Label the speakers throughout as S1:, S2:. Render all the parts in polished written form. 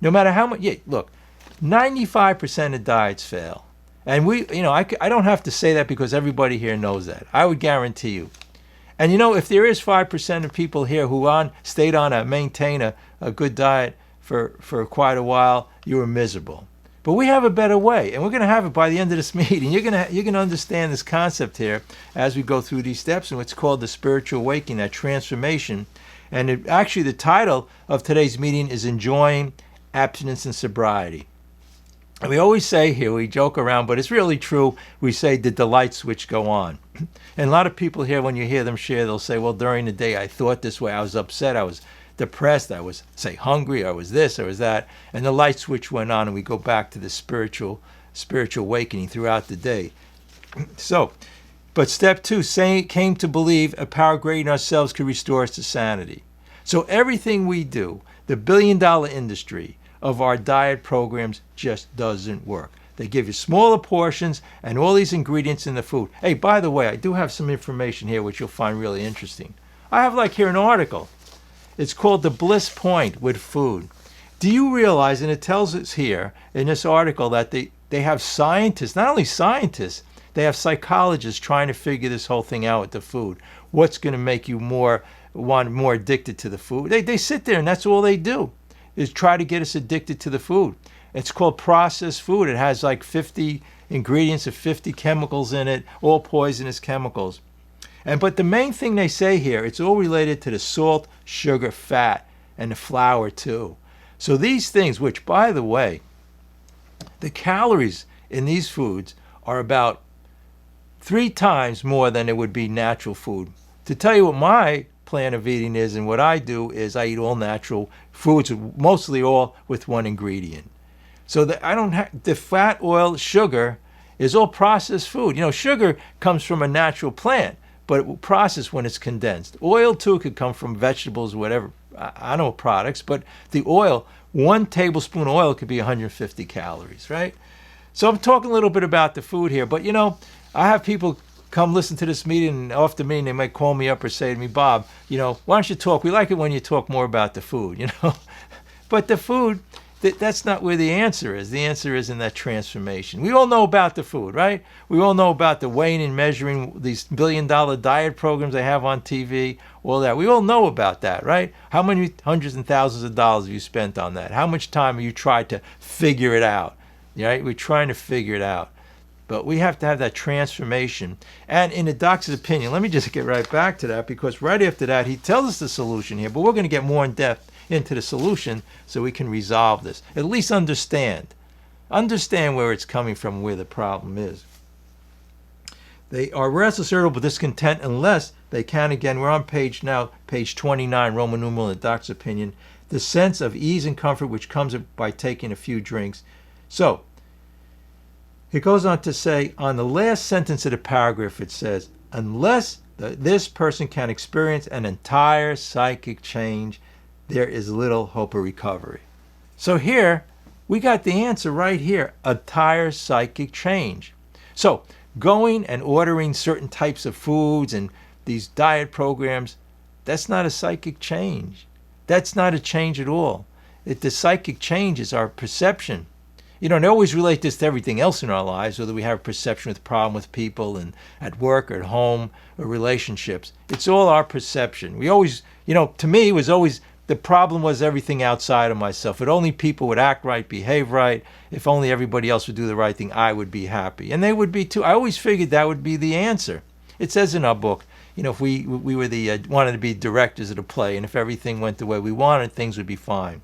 S1: No matter how much, yeah, look, 95% of diets fail. And I don't have to say that because everybody here knows that. I would guarantee you. And if there is 5% of people here who maintain a good diet for quite a while, you are miserable. But we have a better way, and we're going to have it by the end of this meeting. You're going to understand this concept here as we go through these steps, and what's called the spiritual awakening, that transformation. And actually, the title of today's meeting is Enjoying Abstinence and Sobriety. And we always say here, we joke around, but it's really true. We say, did the light switch go on? And a lot of people here, when you hear them share, they'll say, well, during the day I thought this way, I was upset, I was depressed, I was, say, hungry, I was this, I was that, and the light switch went on, and we go back to the spiritual awakening throughout the day. So, but step 2, came to believe a power greater than ourselves could restore us to sanity. So everything we do, the billion-dollar industry of our diet programs just doesn't work. They give you smaller portions and all these ingredients in the food. Hey, by the way, I do have some information here which you'll find really interesting. I have here an article. It's called The Bliss Point with Food. Do you realize, and it tells us here in this article, that they have scientists, not only scientists, they have psychologists trying to figure this whole thing out with the food. What's going to make you more addicted to the food? They sit there and that's all they do, is try to get us addicted to the food. It's called processed food. It has 50 ingredients of 50 chemicals in it, all poisonous chemicals. But the main thing they say here, it's all related to the salt, sugar, fat, and the flour too. So these things, which by the way, the calories in these foods are about 3 times more than it would be natural food. To tell you what my plan of eating is and what I do is I eat all natural foods, mostly all with one ingredient. So that I don't have the fat, oil, sugar is all processed food. Sugar comes from a natural plant, but it will process when it's condensed. Oil too could come from vegetables, whatever, animal products, but the oil, 1 tablespoon of oil could be 150 calories, right? So I'm talking a little bit about the food here, but I have people come listen to this meeting, and after the meeting they might call me up or say to me, Bob, why don't you talk? We like it when you talk more about the food, But the food, that's not where the answer is. The answer is in that transformation. We all know about the food, right? We all know about the weighing and measuring, these billion-dollar diet programs they have on TV, all that. We all know about that, right? How many hundreds and thousands of dollars have you spent on that? How much time have you tried to figure it out? Right? We're trying to figure it out. But we have to have that transformation. And in the doctor's opinion, let me just get right back to that, because right after that, he tells us the solution here, but we're going to get more in depth into the solution so we can resolve this. At least understand where it's coming from, where the problem is. They are restless, irritable, discontent unless they can, again, we're on page 29, Roman numeral, in the doctor's opinion, the sense of ease and comfort which comes by taking a few drinks. So, it goes on to say, on the last sentence of the paragraph, it says, unless this person can experience an entire psychic change, there is little hope of recovery. So here, we got the answer right here, entire psychic change. So going and ordering certain types of foods and these diet programs, that's not a psychic change. That's not a change at all. The psychic change is our perception. They always relate this to everything else in our lives, whether we have a perception with a problem with people and at work or at home or relationships. It's all our perception. We always, to me, it was always, the problem was everything outside of myself. If only people would act right, behave right, if only everybody else would do the right thing, I would be happy. And they would be too. I always figured that would be the answer. It says in our book, if we were wanted to be directors of the play, and if everything went the way we wanted, things would be fine.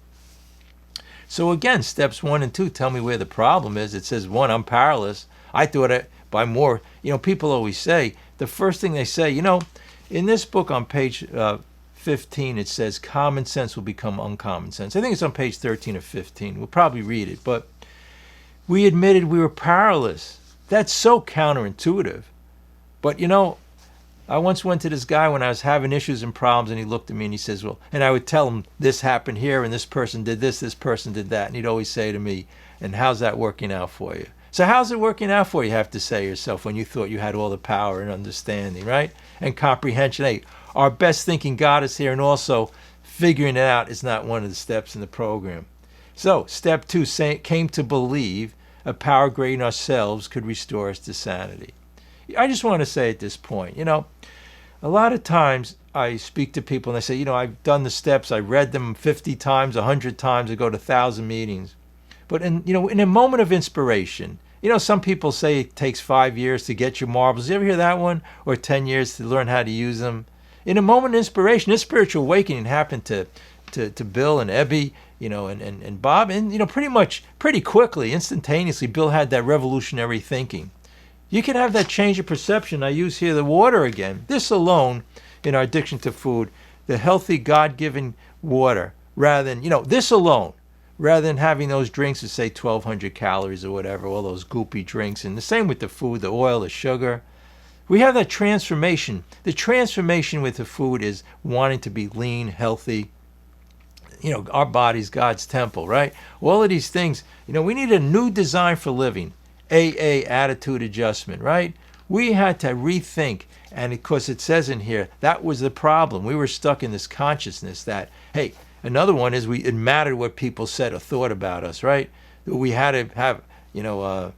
S1: So again, steps 1 and 2 tell me where the problem is. It says, 1, I'm powerless. I thought by more, people always say, the first thing they say, in this book on page 15, it says common sense will become uncommon sense. I think it's on page 13 or 15. We'll probably read it. But we admitted we were powerless. That's so counterintuitive. But, I once went to this guy when I was having issues and problems, and he looked at me and he says, well, and I would tell him, this happened here, and this person did this person did that. And he'd always say to me, and how's that working out for you? So how's it working out for you, have to say yourself, when you thought you had all the power and understanding, right? And comprehension. Hey, our best thinking got us here, and also figuring it out is not one of the steps in the program. So, step 2 came to believe a power greater than ourselves could restore us to sanity. I just want to say at this point, a lot of times I speak to people and they say, I've done the steps, I read them 50 times, 100 times, I go to 1,000 meetings. But in a moment of inspiration, some people say it takes 5 years to get your marbles. You ever hear that one? Or 10 years to learn how to use them. In a moment of inspiration, this spiritual awakening happened to Bill and Ebby, and Bob, and pretty quickly, instantaneously, Bill had that revolutionary thinking. You can have that change of perception. I use here the water again. This alone, in our addiction to food, the healthy God-given water, rather than, this alone, rather than having those drinks that say 1,200 calories or whatever, all those goopy drinks, and the same with the food, the oil, the sugar. We have that transformation. The transformation with the food is wanting to be lean, healthy. Our body's God's temple, right? All of these things, we need a new design for living. AA, attitude adjustment, right? We had to rethink. And of course, it says in here, that was the problem. We were stuck in this consciousness that, hey, another one is it mattered what people said or thought about us, right? We had to have,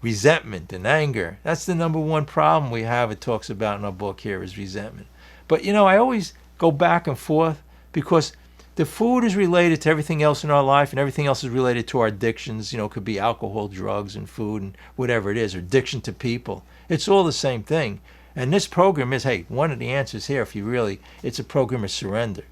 S1: resentment and anger. That's the number one problem we have. It talks about in our book here is resentment. But, I always go back and forth because the food is related to everything else in our life, and everything else is related to our addictions. It could be alcohol, drugs, and food, and whatever it is, or addiction to people. It's all the same thing. And this program is, hey, one of the answers here, it's a program of surrender.